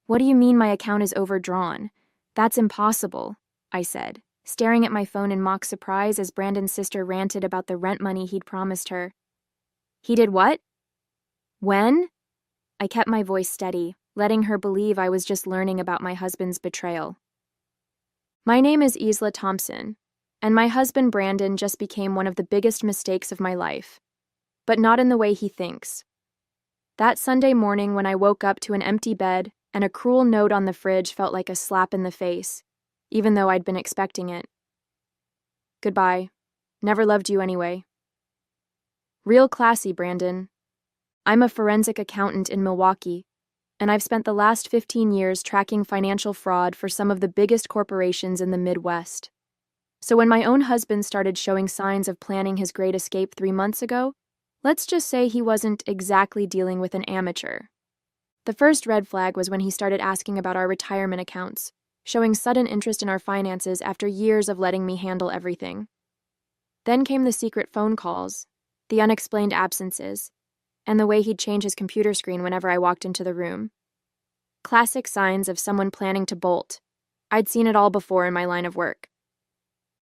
"What do you mean my account is overdrawn? That's impossible," I said, staring at my phone in mock surprise as Brandon's sister ranted about the rent money he'd promised her. "He did what? When?" I kept my voice steady, letting her believe I was just learning about my husband's betrayal. "My name is Isla Thompson, and my husband Brandon just became one of the biggest mistakes of my life. But not in the way he thinks. That Sunday morning when I woke up to an empty bed and a cruel note on the fridge felt like a slap in the face, even though I'd been expecting it. Goodbye. Never loved you anyway. Real classy, Brandon. I'm a forensic accountant in Milwaukee, and I've spent the last 15 years tracking financial fraud for some of the biggest corporations in the Midwest. So when my own husband started showing signs of planning his great escape 3 months ago, let's just say he wasn't exactly dealing with an amateur. The first red flag was when he started asking about our retirement accounts, showing sudden interest in our finances after years of letting me handle everything. Then came the secret phone calls, the unexplained absences, and the way he'd change his computer screen whenever I walked into the room. Classic signs of someone planning to bolt. I'd seen it all before in my line of work.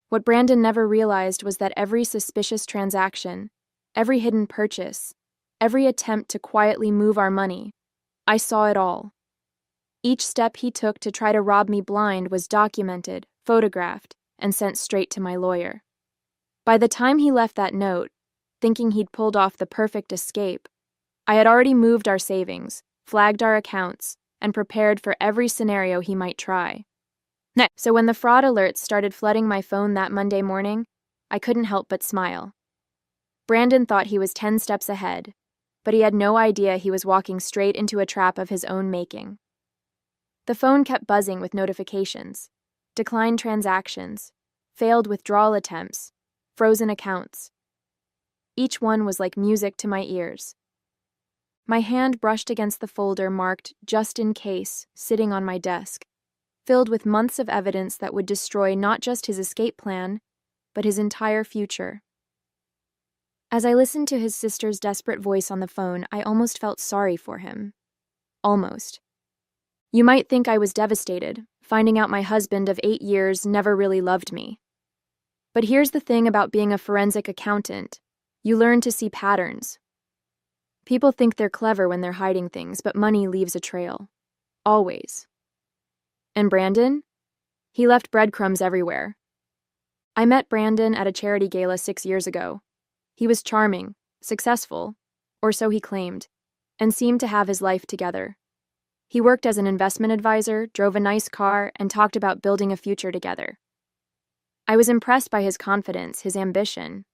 What Brandon never realized was that every suspicious transaction, every hidden purchase, every attempt to quietly move our money, I saw it all. Each step he took to try to rob me blind was documented, photographed, and sent straight to my lawyer. By the time he left that note, thinking he'd pulled off the perfect escape, I had already moved our savings, flagged our accounts, and prepared for every scenario he might try. So when the fraud alerts started flooding my phone that Monday morning, I couldn't help but smile. Brandon thought he was 10 steps ahead, but he had no idea he was walking straight into a trap of his own making. The phone kept buzzing with notifications, declined transactions, failed withdrawal attempts, frozen accounts. Each one was like music to my ears. My hand brushed against the folder marked "Just in Case" sitting on my desk, filled with months of evidence that would destroy not just his escape plan, but his entire future. As I listened to his sister's desperate voice on the phone, I almost felt sorry for him. Almost. You might think I was devastated, finding out my husband of 8 years never really loved me. But here's the thing about being a forensic accountant. You learn to see patterns. People think they're clever when they're hiding things, but money leaves a trail. Always. And Brandon? He left breadcrumbs everywhere. I met Brandon at a charity gala 6 years ago. He was charming, successful, or so he claimed, and seemed to have his life together. He worked as an investment advisor, drove a nice car, and talked about building a future together. I was impressed by his confidence, his ambition.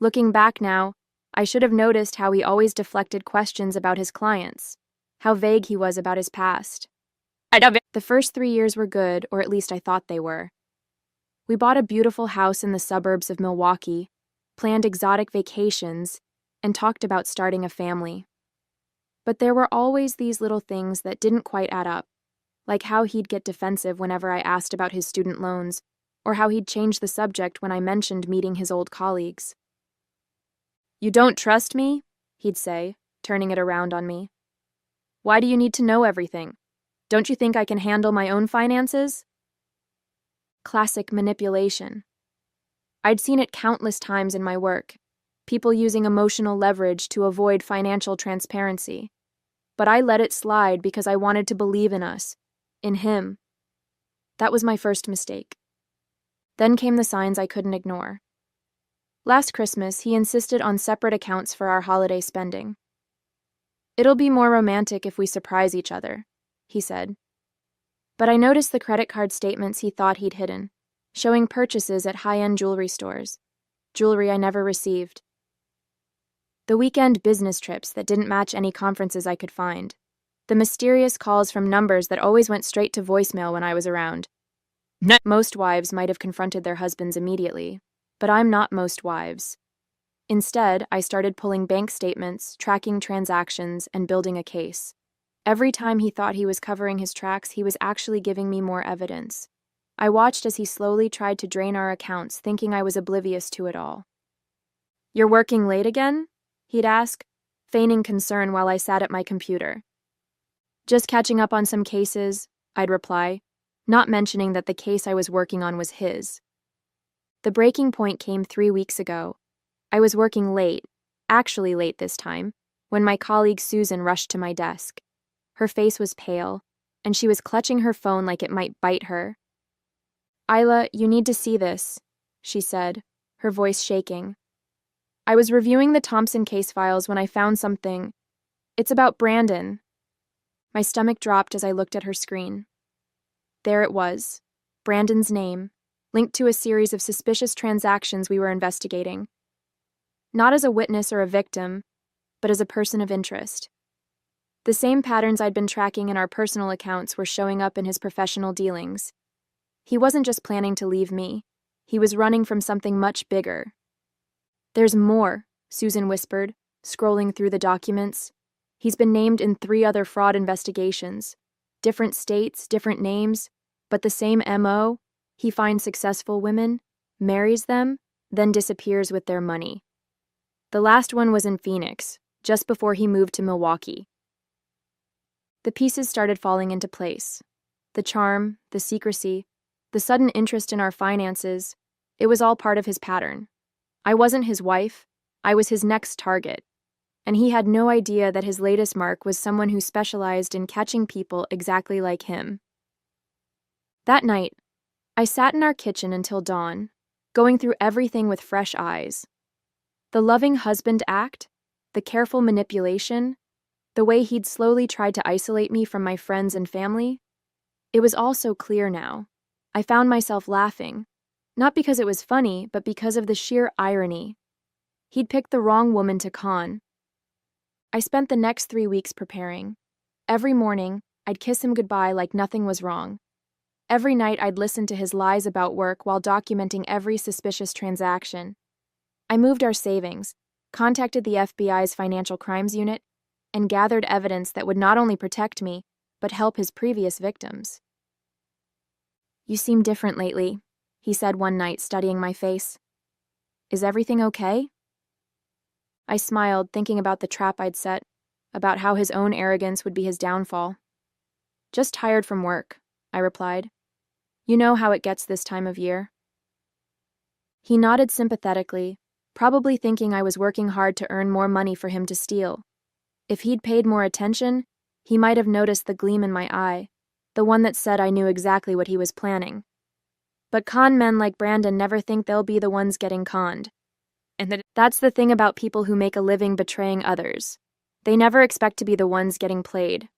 Looking back now, I should have noticed how he always deflected questions about his clients, how vague he was about his past. The first 3 years were good, or at least I thought they were. We bought a beautiful house in the suburbs of Milwaukee, planned exotic vacations, and talked about starting a family. But there were always these little things that didn't quite add up, like how he'd get defensive whenever I asked about his student loans, or how he'd change the subject when I mentioned meeting his old colleagues. "You don't trust me?" he'd say, turning it around on me. "Why do you need to know everything? Don't you think I can handle my own finances?" Classic manipulation. I'd seen it countless times in my work, people using emotional leverage to avoid financial transparency. But I let it slide because I wanted to believe in us, in him. That was my first mistake. Then came the signs I couldn't ignore. Last Christmas, he insisted on separate accounts for our holiday spending. "It'll be more romantic if we surprise each other," he said. But I noticed the credit card statements he thought he'd hidden, showing purchases at high-end jewelry stores, jewelry I never received. The weekend business trips that didn't match any conferences I could find. The mysterious calls from numbers that always went straight to voicemail when I was around. Most wives might have confronted their husbands immediately, but I'm not most wives. Instead, I started pulling bank statements, tracking transactions, and building a case. Every time he thought he was covering his tracks, he was actually giving me more evidence. I watched as he slowly tried to drain our accounts, thinking I was oblivious to it all. "You're working late again?" he'd ask, feigning concern while I sat at my computer. Just catching up on some cases, I'd reply, not mentioning that the case I was working on was his. The breaking point came 3 weeks ago. I was working late, actually late this time, when my colleague Susan rushed to my desk. Her face was pale, and she was clutching her phone like it might bite her. "Isla, you need to see this," she said, her voice shaking. "I was reviewing the Thompson case files when I found something. It's about Brandon." My stomach dropped as I looked at her screen. There it was, Brandon's name, linked to a series of suspicious transactions we were investigating. Not as a witness or a victim, but as a person of interest. The same patterns I'd been tracking in our personal accounts were showing up in his professional dealings. He wasn't just planning to leave me. He was running from something much bigger. "There's more," Susan whispered, scrolling through the documents. "He's been named in 3 other fraud investigations. Different states, different names, but the same MO. He finds successful women, marries them, then disappears with their money. The last one was in Phoenix, just before he moved to Milwaukee." The pieces started falling into place. The charm, the secrecy, the sudden interest in our finances, it was all part of his pattern. I wasn't his wife, I was his next target. And he had no idea that his latest mark was someone who specialized in catching people exactly like him. That night, I sat in our kitchen until dawn, going through everything with fresh eyes. The loving husband act, the careful manipulation, the way he'd slowly tried to isolate me from my friends and family. It was all so clear now. I found myself laughing, not because it was funny, but because of the sheer irony. He'd picked the wrong woman to con. I spent the next 3 weeks preparing. Every morning, I'd kiss him goodbye like nothing was wrong. Every night, I'd listen to his lies about work while documenting every suspicious transaction. I moved our savings, contacted the FBI's Financial Crimes Unit, and gathered evidence that would not only protect me, but help his previous victims. "You seem different lately," he said one night, studying my face. "Is everything okay?" I smiled, thinking about the trap I'd set, about how his own arrogance would be his downfall. "Just tired from work," I replied. "You know how it gets this time of year." He nodded sympathetically, probably thinking I was working hard to earn more money for him to steal. If he'd paid more attention, he might have noticed the gleam in my eye, the one that said I knew exactly what he was planning. But con men like Brandon never think they'll be the ones getting conned. And that's the thing about people who make a living betraying others. They never expect to be the ones getting played.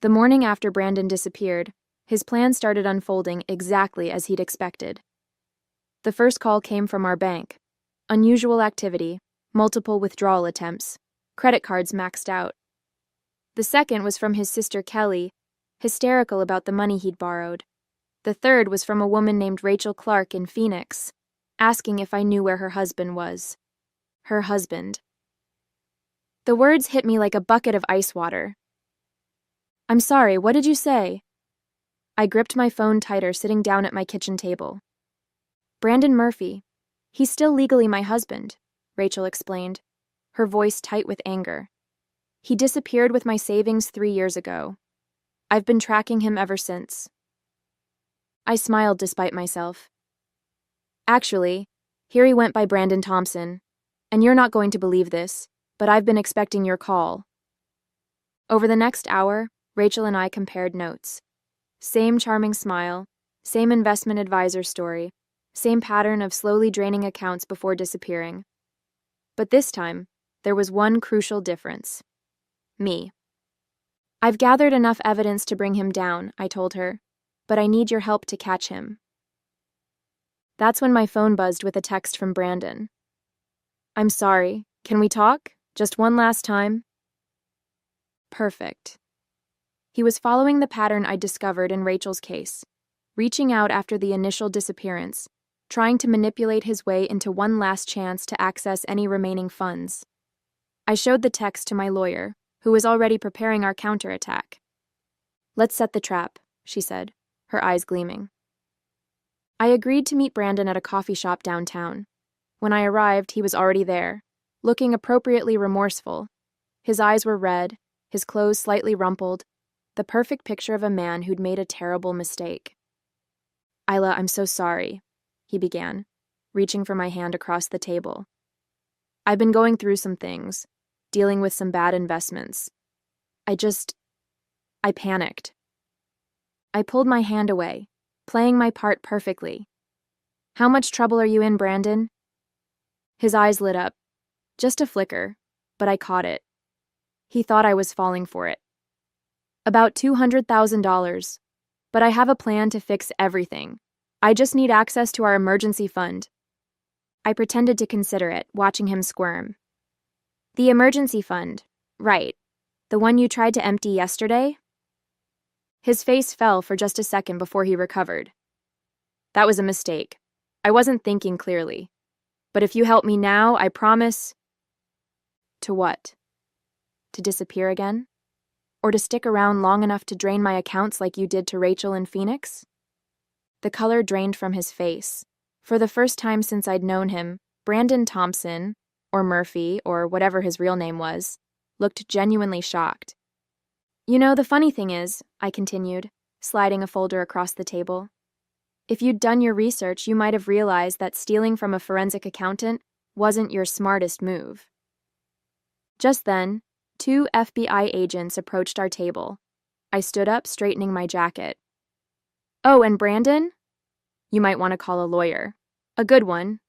The morning after Brandon disappeared, his plan started unfolding exactly as he'd expected. The first call came from our bank. Unusual activity, multiple withdrawal attempts, credit cards maxed out. The second was from his sister Kelly, hysterical about the money he'd borrowed. The third was from a woman named Rachel Clark in Phoenix, asking if I knew where her husband was. Her husband. The words hit me like a bucket of ice water. "I'm sorry, what did you say?" I gripped my phone tighter, sitting down at my kitchen table. "Brandon Murphy. He's still legally my husband," Rachel explained, her voice tight with anger. "He disappeared with my savings 3 years ago. I've been tracking him ever since." I smiled despite myself. "Actually, here he went by Brandon Thompson. And you're not going to believe this, but I've been expecting your call." Over the next hour, Rachel and I compared notes. Same charming smile, same investment advisor story, same pattern of slowly draining accounts before disappearing. But this time, there was one crucial difference. Me. "I've gathered enough evidence to bring him down," I told her, "but I need your help to catch him." That's when my phone buzzed with a text from Brandon. "I'm sorry, can we talk? Just one last time?" Perfect. He was following the pattern I'd discovered in Rachel's case, reaching out after the initial disappearance, trying to manipulate his way into one last chance to access any remaining funds. I showed the text to my lawyer, who was already preparing our counterattack. "Let's set the trap," she said, her eyes gleaming. I agreed to meet Brandon at a coffee shop downtown. When I arrived, he was already there, looking appropriately remorseful. His eyes were red, his clothes slightly rumpled, the perfect picture of a man who'd made a terrible mistake. "Isla, I'm so sorry," he began, reaching for my hand across the table. "I've been going through some things, dealing with some bad investments. I panicked." I pulled my hand away, playing my part perfectly. "How much trouble are you in, Brandon?" His eyes lit up. Just a flicker, but I caught it. He thought I was falling for it. "About $200,000, but I have a plan to fix everything. I just need access to our emergency fund." I pretended to consider it, watching him squirm. "The emergency fund, right. The one you tried to empty yesterday?" His face fell for just a second before he recovered. "That was a mistake. I wasn't thinking clearly. But if you help me now, I promise—" To what? To disappear again? Or to stick around long enough to drain my accounts like you did to Rachel in Phoenix? The color drained from his face. For the first time since I'd known him, Brandon Thompson, or Murphy, or whatever his real name was, looked genuinely shocked. "You know, the funny thing is," I continued, sliding a folder across the table, "if you'd done your research, you might have realized that stealing from a forensic accountant wasn't your smartest move." Just then, 2 FBI agents approached our table. I stood up, straightening my jacket. "Oh, and Brandon? You might want to call a lawyer. A good one."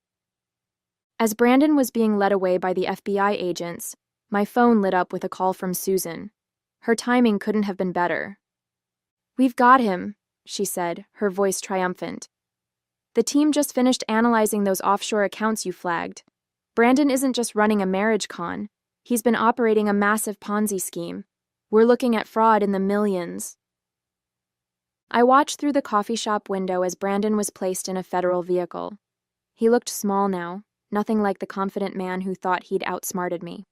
As Brandon was being led away by the FBI agents, my phone lit up with a call from Susan. Her timing couldn't have been better. "We've got him," she said, her voice triumphant. "The team just finished analyzing those offshore accounts you flagged. Brandon isn't just running a marriage con. He's been operating a massive Ponzi scheme. We're looking at fraud in the millions." I watched through the coffee shop window as Brandon was placed in a federal vehicle. He looked small now, nothing like the confident man who thought he'd outsmarted me.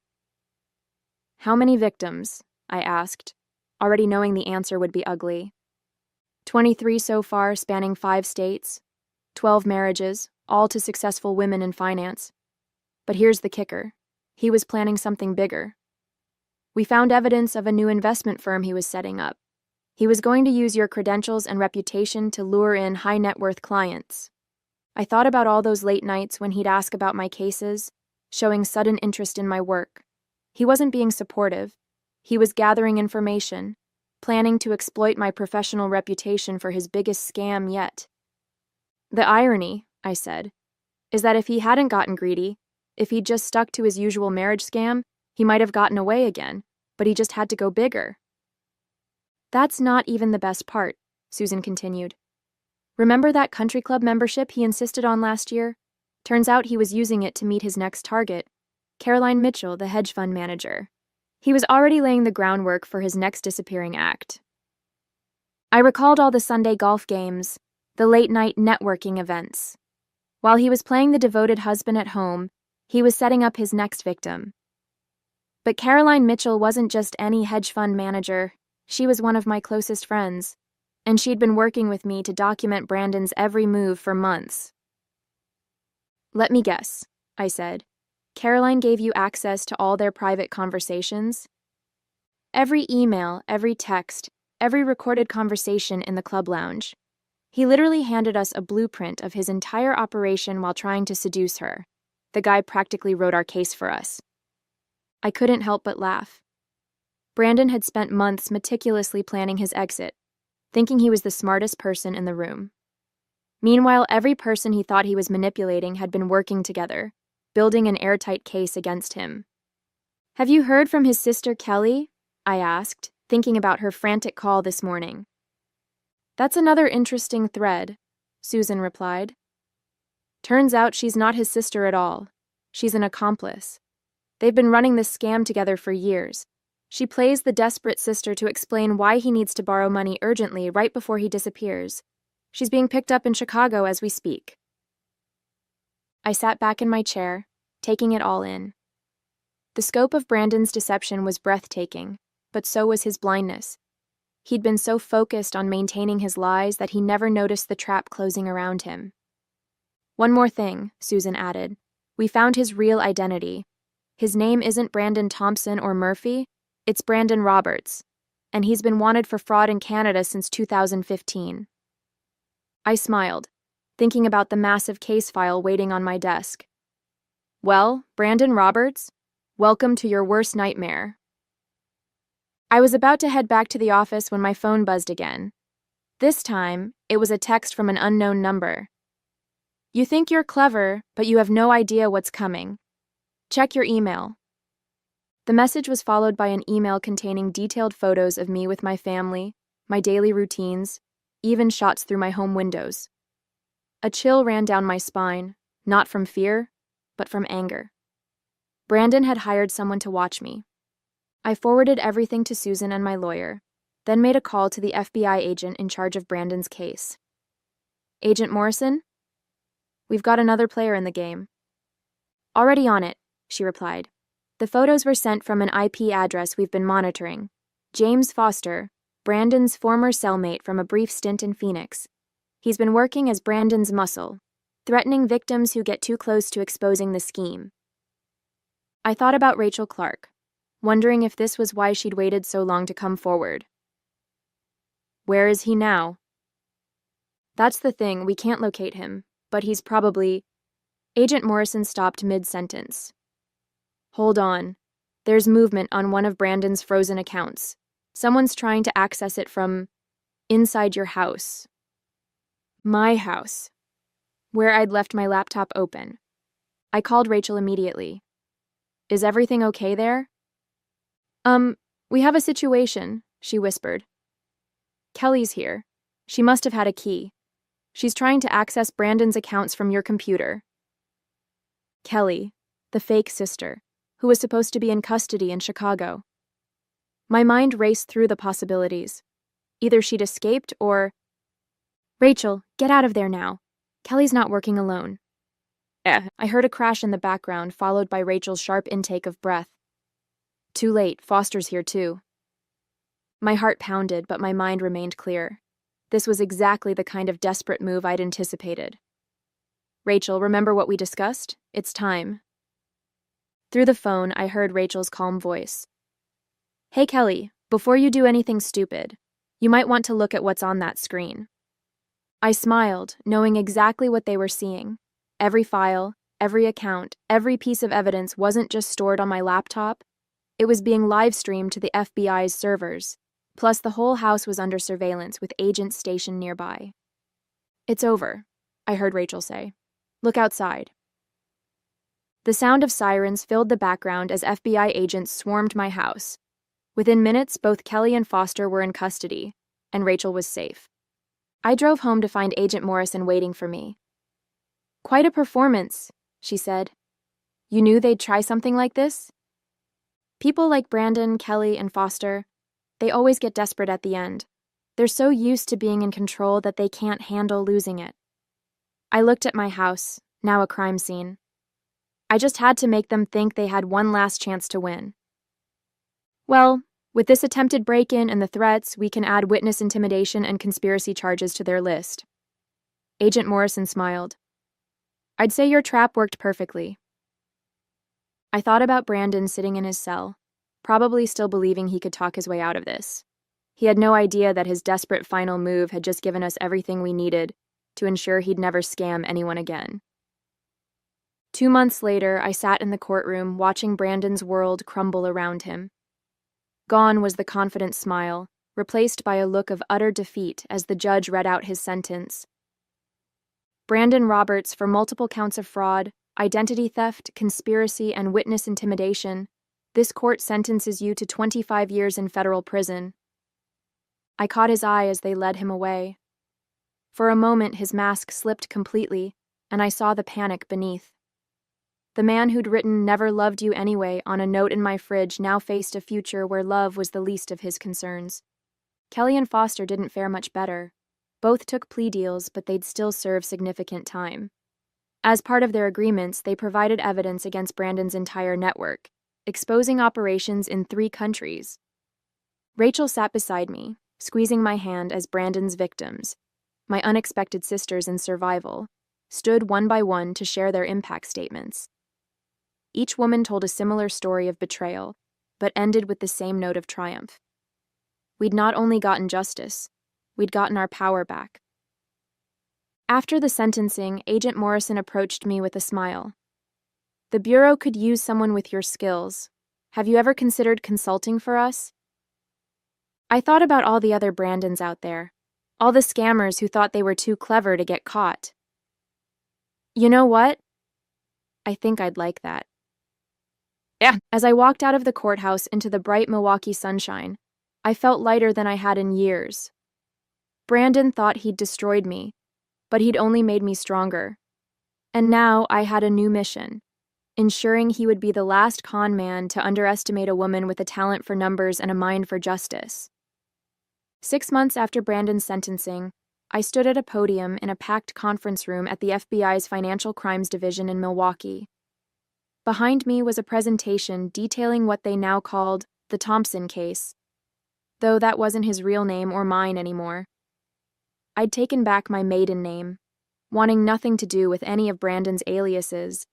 "How many victims?" I asked, already knowing the answer would be ugly. 23 so far, spanning 5 states. 12 marriages, all to successful women in finance. But here's the kicker. He was planning something bigger. We found evidence of a new investment firm he was setting up. He was going to use your credentials and reputation to lure in high-net-worth clients. I thought about all those late nights when he'd ask about my cases, showing sudden interest in my work. He wasn't being supportive. He was gathering information, planning to exploit my professional reputation for his biggest scam yet. "The irony," I said, "is that if he hadn't gotten greedy, if he'd just stuck to his usual marriage scam, he might have gotten away again, but he just had to go bigger." "That's not even the best part," Susan continued. "Remember that country club membership he insisted on last year? Turns out he was using it to meet his next target, Caroline Mitchell, the hedge fund manager. He was already laying the groundwork for his next disappearing act." I recalled all the Sunday golf games, the late-night networking events. While he was playing the devoted husband at home, he was setting up his next victim. But Caroline Mitchell wasn't just any hedge fund manager. She was one of my closest friends, and she'd been working with me to document Brandon's every move for months. "Let me guess," I said. "Caroline gave you access to all their private conversations?" "Every email, every text, every recorded conversation in the club lounge. He literally handed us a blueprint of his entire operation while trying to seduce her. The guy practically wrote our case for us." I couldn't help but laugh. Brandon had spent months meticulously planning his exit, thinking he was the smartest person in the room. Meanwhile, every person he thought he was manipulating had been working together, building an airtight case against him. "Have you heard from his sister Kelly?" I asked, thinking about her frantic call this morning. "That's another interesting thread," Susan replied. "Turns out she's not his sister at all. She's an accomplice. They've been running this scam together for years. She plays the desperate sister to explain why he needs to borrow money urgently right before he disappears. She's being picked up in Chicago as we speak." I sat back in my chair, taking it all in. The scope of Brandon's deception was breathtaking, but so was his blindness. He'd been so focused on maintaining his lies that he never noticed the trap closing around him. "One more thing," Susan added. "We found his real identity. His name isn't Brandon Thompson or Murphy, it's Brandon Roberts. and he's been wanted for fraud in Canada since 2015. I smiled, thinking about the massive case file waiting on my desk. Well, Brandon Roberts, welcome to your worst nightmare. I was about to head back to the office when my phone buzzed again. This time, it was a text from an unknown number. You think you're clever, but you have no idea what's coming. Check your email. The message was followed by an email containing detailed photos of me with my family, my daily routines, even shots through my home windows. A chill ran down my spine, not from fear, but from anger. Brandon had hired someone to watch me. I forwarded everything to Susan and my lawyer, then made a call to the FBI agent in charge of Brandon's case. Agent Morrison? We've got another player in the game. Already on it, she replied. The photos were sent from an IP address we've been monitoring. James Foster, Brandon's former cellmate from a brief stint in Phoenix. He's been working as Brandon's muscle, threatening victims who get too close to exposing the scheme. I thought about Rachel Clark, wondering if this was why she'd waited so long to come forward. Where is he now? That's the thing, we can't locate him, but he's probably... Agent Morrison stopped mid-sentence. Hold on. There's movement on one of Brandon's frozen accounts. Someone's trying to access it from inside your house. My house. Where I'd left my laptop open. I called Rachel immediately. Is everything okay there? We have a situation, she whispered. Kelly's here. She must have had a key. She's trying to access Brandon's accounts from your computer. Kelly, the fake sister, who was supposed to be in custody in Chicago. My mind raced through the possibilities. Either she'd escaped or... Rachel, get out of there now. Kelly's not working alone. I heard a crash in the background, followed by Rachel's sharp intake of breath. Too late, Foster's here too. My heart pounded, but my mind remained clear. This was exactly the kind of desperate move I'd anticipated. Rachel, remember what we discussed? It's time. Through the phone, I heard Rachel's calm voice. Hey, Kelly, before you do anything stupid, you might want to look at what's on that screen. I smiled, knowing exactly what they were seeing. Every file, every account, every piece of evidence wasn't just stored on my laptop. It was being live-streamed to the FBI's servers. Plus, the whole house was under surveillance with agents stationed nearby. It's over, I heard Rachel say. Look outside. The sound of sirens filled the background as FBI agents swarmed my house. Within minutes, both Kelly and Foster were in custody, and Rachel was safe. I drove home to find Agent Morrison waiting for me. Quite a performance, she said. You knew they'd try something like this? People like Brandon, Kelly, and Foster, they always get desperate at the end. They're so used to being in control that they can't handle losing it. I looked at my house, now a crime scene. I just had to make them think they had one last chance to win. Well, with this attempted break-in and the threats, we can add witness intimidation and conspiracy charges to their list. Agent Morrison smiled. I'd say your trap worked perfectly. I thought about Brandon sitting in his cell, probably still believing he could talk his way out of this. He had no idea that his desperate final move had just given us everything we needed to ensure he'd never scam anyone again. 2 months later, I sat in the courtroom watching Brandon's world crumble around him. Gone was the confident smile, replaced by a look of utter defeat as the judge read out his sentence. Brandon Roberts, for multiple counts of fraud, identity theft, conspiracy, and witness intimidation, this court sentences you to 25 years in federal prison. I caught his eye as they led him away. For a moment, his mask slipped completely, and I saw the panic beneath. The man who'd written "Never loved you anyway" on a note in my fridge now faced a future where love was the least of his concerns. Kelly and Foster didn't fare much better. Both took plea deals, but they'd still serve significant time. As part of their agreements, they provided evidence against Brandon's entire network, exposing operations in 3 countries. Rachel sat beside me, squeezing my hand as Brandon's victims, my unexpected sisters in survival, stood one by one to share their impact statements. Each woman told a similar story of betrayal, but ended with the same note of triumph. We'd not only gotten justice, we'd gotten our power back. After the sentencing, Agent Morrison approached me with a smile. The Bureau could use someone with your skills. Have you ever considered consulting for us? I thought about all the other Brandons out there, all the scammers who thought they were too clever to get caught. You know what? I think I'd like that. Yeah. As I walked out of the courthouse into the bright Milwaukee sunshine, I felt lighter than I had in years. Brandon thought he'd destroyed me, but he'd only made me stronger. And now I had a new mission, ensuring he would be the last con man to underestimate a woman with a talent for numbers and a mind for justice. 6 months after Brandon's sentencing, I stood at a podium in a packed conference room at the FBI's Financial Crimes Division in Milwaukee. Behind me was a presentation detailing what they now called the Thompson case, though that wasn't his real name or mine anymore. I'd taken back my maiden name, wanting nothing to do with any of Brandon's aliases.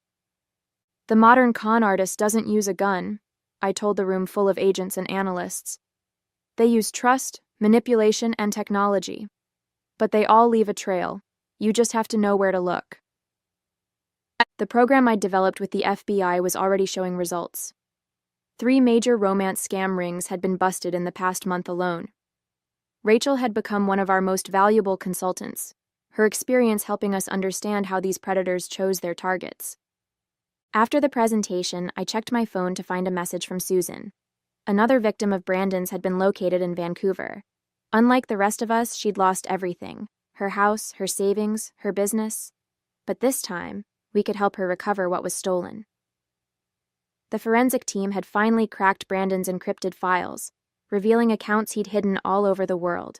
The modern con artist doesn't use a gun, I told the room full of agents and analysts. They use trust, manipulation, and technology. But they all leave a trail. You just have to know where to look. The program I'd developed with the FBI was already showing results. 3 major romance scam rings had been busted in the past month alone. Rachel had become one of our most valuable consultants, her experience helping us understand how these predators chose their targets. After the presentation, I checked my phone to find a message from Susan. Another victim of Brandon's had been located in Vancouver. Unlike the rest of us, she'd lost everything: her house, her savings, her business. But this time, we could help her recover what was stolen. The forensic team had finally cracked Brandon's encrypted files, revealing accounts he'd hidden all over the world.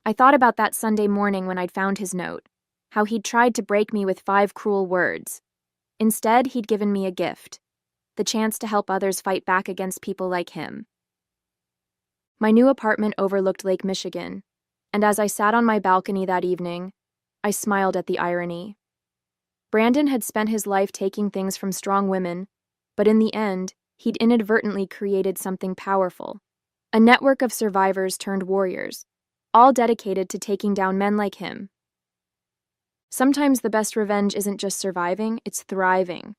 I thought about that Sunday morning when I'd found his note, how he'd tried to break me with 5 cruel words. Instead, he'd given me a gift, the chance to help others fight back against people like him. My new apartment overlooked Lake Michigan, and as I sat on my balcony that evening, I smiled at the irony. Brandon had spent his life taking things from strong women, but in the end, he'd inadvertently created something powerful. A network of survivors turned warriors, all dedicated to taking down men like him. Sometimes the best revenge isn't just surviving, it's thriving.